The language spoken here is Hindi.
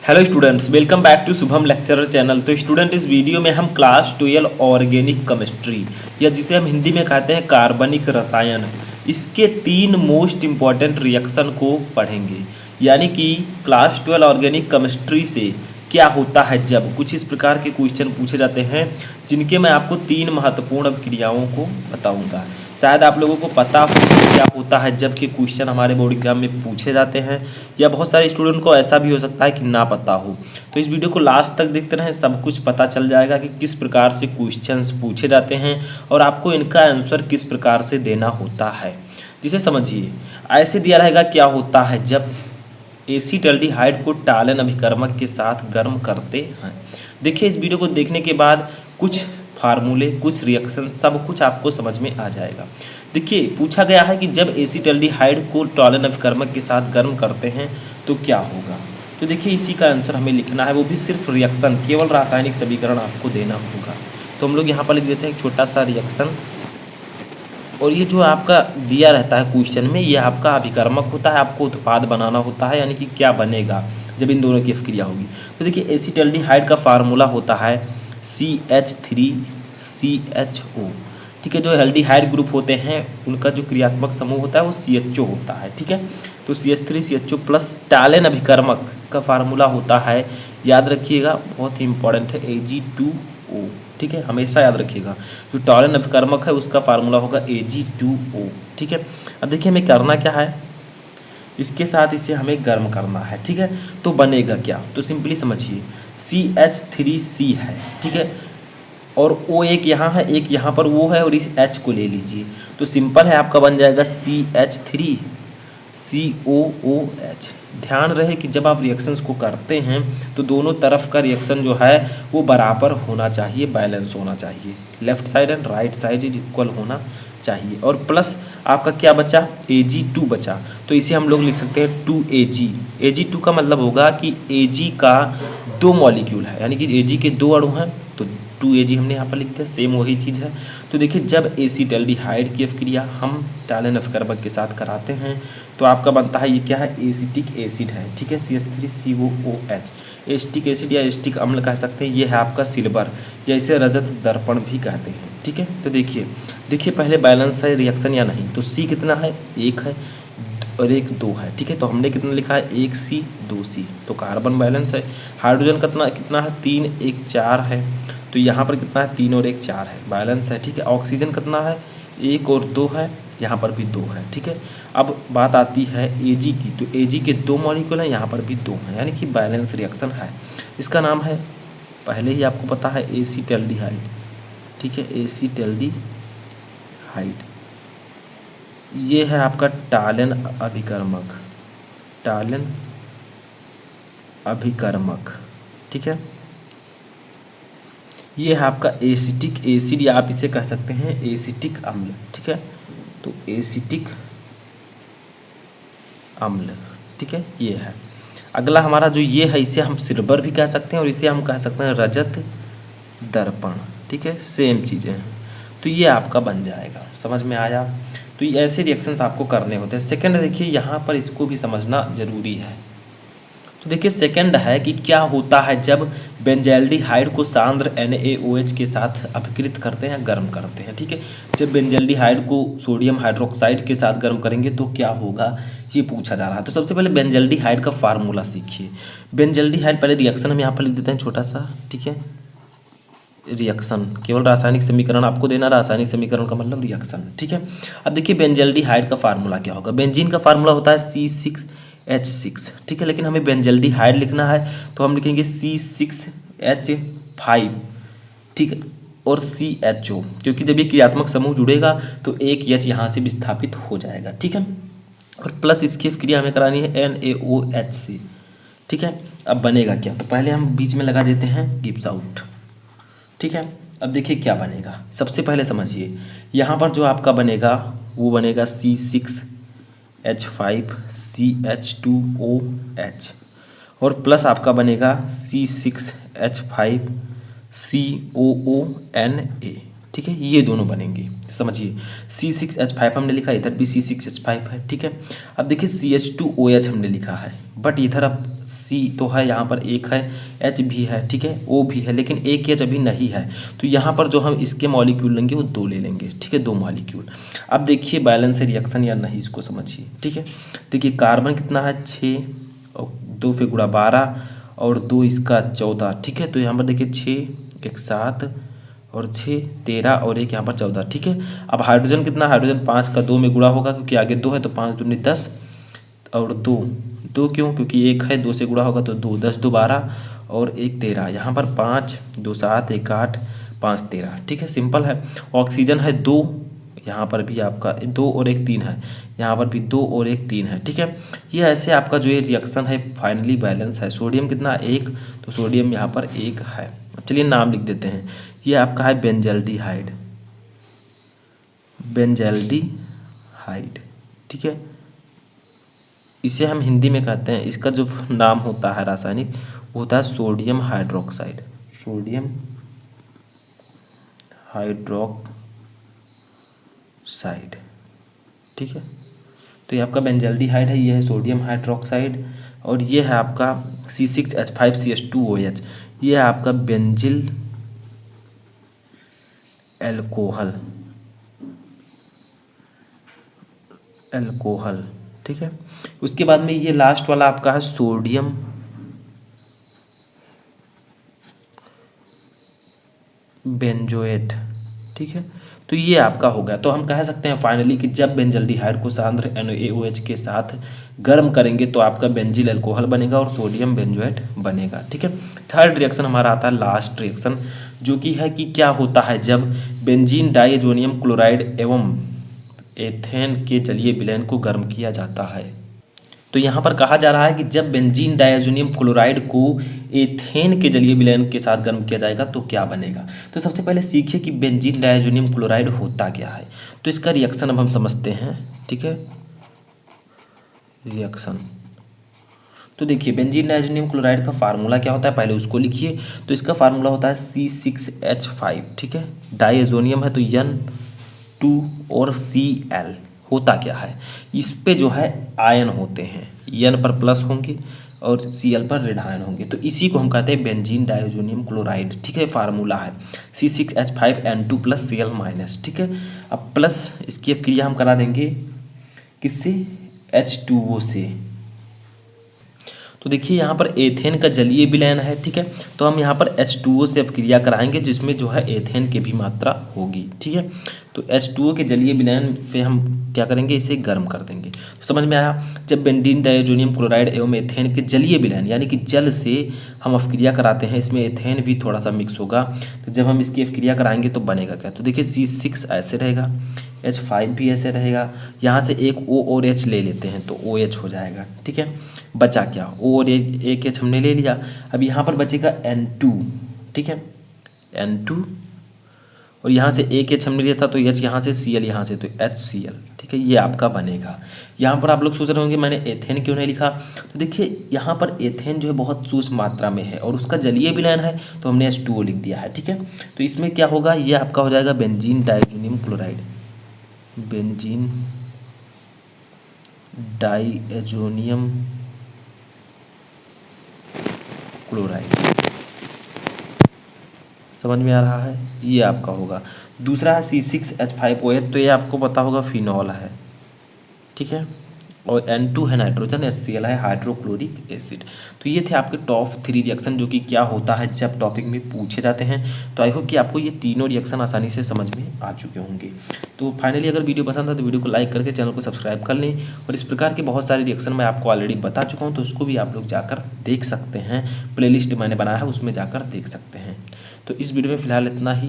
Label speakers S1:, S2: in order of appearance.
S1: Hello students, welcome back to Shubham lecturer channel. तो स्टूडेंट, इस वीडियो में हम क्लास 12 ऑर्गेनिक केमिस्ट्री या जिसे हम हिंदी में कहते हैं कार्बनिक रसायन, इसके 3 मोस्ट इम्पॉर्टेंट रिएक्शन को पढ़ेंगे। यानी कि क्लास 12 ऑर्गेनिक केमिस्ट्री से क्या होता है जब कुछ इस प्रकार के क्वेश्चन पूछे जाते हैं, जिनके मैं आपको 3 महत्वपूर्ण अभिक्रियाओं को बताऊंगा। शायद आप लोगों को पता हो कि क्या होता है जब के क्वेश्चन हमारे बोर्ड एग्जाम में पूछे जाते हैं, या बहुत सारे स्टूडेंट को ऐसा भी हो सकता है कि ना पता हो। तो इस वीडियो को लास्ट तक देखते रहें, सब कुछ पता चल जाएगा कि किस प्रकार से क्वेश्चंस पूछे जाते हैं और आपको इनका आंसर किस प्रकार से देना होता है। जिसे समझिए, ऐसे दिया रहेगा क्या होता है जब एसीटल्डिहाइड को टालन अभिकर्मक के साथ गर्म करते हैं। देखिए, इस वीडियो को देखने के बाद कुछ फार्मूले, कुछ रिएक्शन, सब कुछ आपको समझ में आ जाएगा। देखिए, पूछा गया है कि जब एसीटल्डिहाइड को टालन अभिकर्मक के साथ गर्म करते हैं तो क्या होगा। तो देखिए, इसी का आंसर हमें लिखना है, वो भी सिर्फ रिएक्शन, केवल रासायनिक समीकरण आपको देना होगा। तो हम लोग यहाँ पर लिख देते हैं एक छोटा सा रिएक्शन, और ये जो आपका दिया रहता है क्वेश्चन में, ये आपका अभिकर्मक होता है, आपको उत्पाद बनाना होता है, यानी कि क्या बनेगा जब इन दोनों की अभिक्रिया होगी। तो देखिए, एसीटल्डिहाइड का फार्मूला होता है CH3CHO। ठीक है, जो एल्डिहाइड ग्रुप होते हैं उनका जो क्रियात्मक समूह होता है वो CHO होता है। ठीक है, तो CH3CHO प्लस टालेन अभिकर्मक का फार्मूला होता है, याद रखिएगा, बहुत ही इंपॉर्टेंट है, Ag2O। ठीक है, हमेशा याद रखिएगा, जो टालेन अभिकर्मक है उसका फार्मूला होगा Ag2O। ठीक है, अब देखिए हमें करना क्या है, इसके साथ इसे हमें गर्म करना है। ठीक है, तो बनेगा क्या, तो सिंपली समझिए, CH3C है। ठीक है, और O एक यहाँ है, एक यहाँ पर वो है, और इस H को ले लीजिए, तो सिंपल है, आपका बन जाएगा CH3COOH। ध्यान रहे कि जब आप रिएक्शंस को करते हैं तो दोनों तरफ का रिएक्शन जो है वो बराबर होना चाहिए, बैलेंस होना चाहिए, left side and right side equal होना चाहिए। और प्लस आपका क्या बचा, Ag2 बचा, तो इसे हम लोग लिख सकते हैं 2Ag। Ag2 का मतलब होगा कि Ag का 2 मॉलिक्यूल है, यानी कि Ag के 2 अणु हैं, तो 2Ag हमने यहाँ पर लिख दिया, सेम वही चीज़ है। तो देखिए, जब एसीटल्डिहाइड की अभिक्रिया हम टालेन अभिकर्मक के साथ कराते हैं तो आपका बनता है, ये क्या है, एसिटिक एसिड है। ठीक है, CH3COOH, एसिटिक एसिड या एसिटिक अम्ल कह सकते हैं। ये है आपका सिल्वर, या इसे रजत दर्पण भी कहते हैं। ठीक है, तो देखिए पहले बैलेंस है रिएक्शन या नहीं, तो C कितना है, 1 है और 1 2 है। ठीक है, तो हमने कितना लिखा है, 1C 2C, तो कार्बन बैलेंस है। हाइड्रोजन कितना है, 3 1 4 है, तो यहाँ पर कितना है, 3 और 1 4 है, बैलेंस है। ठीक है, ऑक्सीजन कितना है, 1 और 2 है, यहाँ पर भी 2 है। ठीक है, अब बात आती है Ag की, तो Ag के 2 मॉलिक्यूल हैं, यहाँ पर भी 2 हैं, यानी कि बैलेंस रिएक्शन है। इसका नाम है, पहले ही आपको पता है, एसीटल्डिहाइड। ठीक है, एसीटल्डिहाइड, ये है आपका टालेन अभिकर्मक, टालेन अभिकर्मक। ठीक है, ये है आपका एसिटिक एसिड, या आप इसे कह सकते हैं एसिटिक अम्ल। ठीक है, तो एसिटिक अम्ल। ठीक है, ये है। अगला हमारा जो ये है, इसे हम सिल्वर भी कह सकते हैं और इसे हम कह सकते हैं रजत दर्पण। ठीक है, सेम चीज़ें हैं, तो ये आपका बन जाएगा। समझ में आया, तो ये ऐसे रिएक्शंस आपको करने होते हैं। सेकंड देखिए, यहाँ पर इसको भी समझना जरूरी है। तो देखिए, सेकंड है कि क्या होता है जब बेंजल्डिहाइड को सांद्र NaOH के साथ अभिकृत करते हैं, गर्म करते हैं। ठीक है, जब बेंजल्डिहाइड को सोडियम हाइड्रोक्साइड के साथ गर्म करेंगे तो क्या होगा, ये पूछा जा रहा है। तो सबसे पहले बेंजल्डिहाइड का फार्मूला सीखिए। बेंजल्डिहाइड, पहले रिएक्शन हम यहाँ पर लिख देते हैं छोटा सा। ठीक है, रिएक्शन, केवल रासायनिक समीकरण आपको देना, रासायनिक समीकरण का मतलब रिएक्शन। ठीक है, अब देखिए बेंजल्डिहाइड का फार्मूला क्या होगा। बेंजीन का फार्मूला होता है C6H6। ठीक है, लेकिन हमें बेंजल्डिहाइड लिखना है तो हम लिखेंगे C6H5। ठीक है, और CHO, क्योंकि जब ये क्रियात्मक समूह जुड़ेगा तो एक H यहाँ से विस्थापित हो जाएगा। ठीक है, और प्लस इसकी क्रिया हमें करानी है NaOH से। ठीक है, अब बनेगा क्या, तो पहले हम बीच में लगा देते हैं गिब्स आउट। ठीक है, अब देखिए क्या बनेगा, सबसे पहले समझिए, यहाँ पर जो आपका बनेगा वो बनेगा C6H5CH2OH, और प्लस आपका बनेगा C6H5COONA। ठीक है, ये दोनों बनेंगे, समझिए, C6H5 हमने लिखा, इधर भी C6H5 है। ठीक है, अब देखिए CH2OH हमने लिखा है, बट इधर अब सी तो है, यहाँ पर एक है, H भी है, ठीक है, O भी है, लेकिन एक H अभी नहीं है। तो यहाँ पर जो हम इसके मॉलिक्यूल लेंगे वो 2 ले लेंगे, ठीक है, 2 मॉलिक्यूल। अब देखिए बैलेंस है रिएक्शन या नहीं, इसको समझिए, ठीक है। देखिए कार्बन कितना है 6 और 2 से गुणा 12 और 2 इसका 14, ठीक है। तो यहाँ पर देखिए 6 1 7 और 6 13 और एक यहाँ पर 14, ठीक है। अब हाइड्रोजन कितना, हाइड्रोजन 5 का 2 में गुणा होगा क्योंकि आगे 2 है, तो 5 दूनी 10 और 2 क्यों, क्योंकि एक है, 2 से गुणा होगा तो 2 10 2 12 और 1 13। यहाँ पर 5 2 7 1 8 5 13, ठीक है, सिंपल है। ऑक्सीजन है 2, यहाँ पर भी आपका 2 और 1 3 है, यहाँ पर भी 2 और 1 3 है, ठीक है। ये ऐसे आपका जो ये रिएक्शन है फाइनली बैलेंस है। सोडियम कितना 1, तो सोडियम यहाँ पर 1 है। अब चलिए नाम लिख देते हैं, ये आपका है बेंजल्डिहाइड, बेंजल्डिहाइड, ठीक है। इसे हम हिंदी में कहते हैं, इसका जो नाम होता है रासायनिक वो होता है सोडियम हाइड्रोक्साइड, सोडियम हाइड्रोक्साइड, ठीक है। तो ये आपका बेंजल्डिहाइड है, ये है सोडियम हाइड्रोक्साइड, और ये है आपका C6H5CH2OH, ये है आपका बेंजिल एल्कोहल, ठीक है। उसके बाद में ये लास्ट वाला आपका है सोडियम बेंजोएट, ठीक है। तो ये आपका हो गया। तो हम कह सकते हैं फाइनली कि जब बेंजल्डिहाइड को सांद्र NaOH के साथ गर्म करेंगे तो आपका बेंजिल अल्कोहल बनेगा और सोडियम बेंजोएट बनेगा, ठीक है। थर्ड रिएक्शन हमारा आता है लास्ट रिएक्शन, जो कि है कि क्या होता है जब बेंजीन डाइएजोनियम क्लोराइड एवं एथेन के जलीय विलयन को गर्म किया जाता है। तो यहाँ पर कहा जा रहा है कि जब बेंजीन डाइएजोनियम क्लोराइड को एथेन के जलीय विलयन के साथ गर्म किया जाएगा तो क्या बनेगा। तो सबसे पहले सीखिए कि बेंजीन डाइएजोनियम क्लोराइड होता क्या है। तो इसका रिएक्शन अब हम समझते हैं, ठीक है। रिएक्शन तो देखिए बेंजीन डाइएजोनियम क्लोराइड का फार्मूला क्या होता है, पहले उसको लिखिए। तो इसका फार्मूला होता है C6H5, ठीक है। डाइएजोनियम है तो N2 और Cl। होता क्या है, इस पे जो है आयन होते हैं, N पर प्लस होंगे और Cl पर ऋण आयन होंगे, तो इसी को हम कहते हैं बेंजीन डाइएजोनियम क्लोराइड, ठीक है। फार्मूला है C6H5N2 + Cl-, ठीक है। अब प्लस इसकी क्रिया हम करा देंगे किससे, H2O से। तो देखिए यहाँ पर एथेन का जलीय विलयन है, ठीक है। तो हम यहाँ पर H2O से अब क्रिया कराएंगे जिसमें जो है एथेन की भी मात्रा होगी, ठीक है। तो H2O के जलीय विलयन से हम क्या करेंगे, इसे गर्म कर देंगे। तो समझ में आया, जब बेंजीन डाइएजोनियम क्लोराइड एवं एथेन के जलीय विलयन यानी कि जल से हम अवक्रिया कराते हैं, इसमें एथेन भी थोड़ा सा मिक्स होगा, तो जब हम इसकी अवक्रिया कराएंगे तो बनेगा क्या। तो देखिए C6 ऐसे रहेगा, H5 भी ऐसे रहेगा, यहाँ से एक O और H ले लेते हैं तो OH हो जाएगा, ठीक है। बचा क्या, O और एक H हमने ले लिया। अब यहाँ पर बचेगा N2, ठीक है, N2, और यहाँ से एक H हमने लिया था तो H यहाँ से, Cl यहाँ से, तो HCl, ठीक है। ये आपका बनेगा। यहाँ पर आप लोग सोच रहे होंगे मैंने एथेन क्यों नहीं लिखा। तो देखिए यहाँ पर एथेन जो है बहुत सूक्ष्म मात्रा में है और उसका जलीय विलयन है, तो हमने H2O लिख दिया है, ठीक है। तो इसमें क्या होगा, ये आपका हो जाएगा benzene diazonium chloride, benzene diazonium chloride. समझ में आ रहा है, ये आपका होगा। दूसरा है C6H5OH, तो ये आपको पता होगा फिनॉल है, ठीक है। और N2 है नाइट्रोजन, HCl है हाइड्रोक्लोरिक एसिड। तो ये थे आपके टॉप 3 रिएक्शन जो कि क्या होता है जब टॉपिक में पूछे जाते हैं। तो आई होप कि आपको ये तीनों रिएक्शन आसानी से समझ में आ चुके होंगे। तो फाइनली अगर वीडियो पसंद है तो वीडियो को लाइक करके चैनल को सब्सक्राइब कर लें, और इस प्रकार के बहुत सारे रिएक्शन मैं आपको ऑलरेडी बता चुका हूँ, तो उसको भी आप लोग जाकर देख सकते हैं। प्लेलिस्ट मैंने बनाया है उसमें जाकर देख सकते हैं। तो इस वीडियो में फ़िलहाल इतना ही।